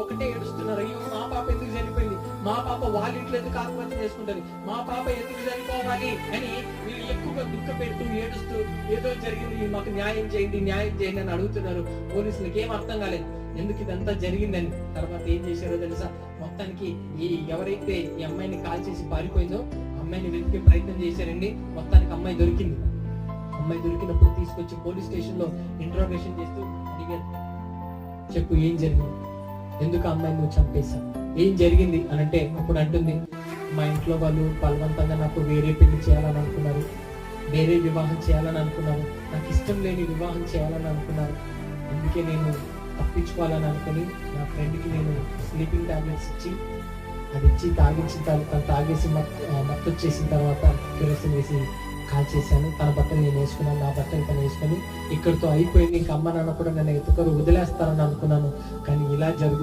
ఒకటే ఏడుస్తున్నారు, అయ్యో మా పాప ఎందుకు చనిపోయింది, మా పాప వాళ్ళ ఇంట్లో ఎందుకు ఆత్మహత్య చేసుకుంటుంది, మా పాప ఎందుకు చనిపోవాలి అని వీళ్ళు ఎక్కువగా దుఃఖ పెడుతూ ఏడుస్తూ ఏదో జరిగింది మాకు న్యాయం చేయండి న్యాయం చేయండి అని అడుగుతున్నారు. పోలీసులకి ఏం అర్థం కాలేదు ఎందుకు ఇదంతా జరిగిందని. తర్వాత ఏం చేశారో తెలుసా, మొత్తానికి ఎవరైతే ఈ అమ్మాయిని కాల్ చేసి పారిపోయిందో అమ్మాయిని వెతికే ప్రయత్నం చేశారండి. మొత్తానికి అమ్మాయి దొరికింది. అమ్మాయి దొరికినప్పుడు తీసుకొచ్చి పోలీస్ స్టేషన్ లో ఇంట్రోగేషన్ చేస్తూ అడిగారు, చెప్పు ఏం జరిగింది, ఎందుకు అమ్మాయిని నువ్వు చంపేశావు, ఏం జరిగింది అని అంటే అప్పుడు అంటుంది, మా ఇంట్లో వాళ్ళు బలవంతంగా నాకు వేరే పెళ్లి చేయాలని అనుకున్నారు, వేరే వివాహం చేయాలని అనుకున్నారు, నాకు ఇష్టం లేని వివాహం చేయాలని అనుకున్నారు. అందుకే నేను తప్పించుకోవాలని అనుకుని నా ఫ్రెండ్కి నేను స్లీపింగ్ టాబ్లెట్స్ ఇచ్చి అది ఇచ్చి తాగించిన తర్వాత తాగేసి మత్తు వచ్చేసిన తర్వాత కిరోసిన్ వేసి కాల్ చేశాను. తన బట్టలు నేను వేసుకున్నాను, నా బట్టలు తను వేసుకొని ఇక్కడితో అయిపోయింది, ఇంకా అమ్మ నాన్న కూడా నన్ను ఎత్తుకొని వదిలేస్తారని అనుకున్నాను. కానీ ఇలా జరుగుతుంది.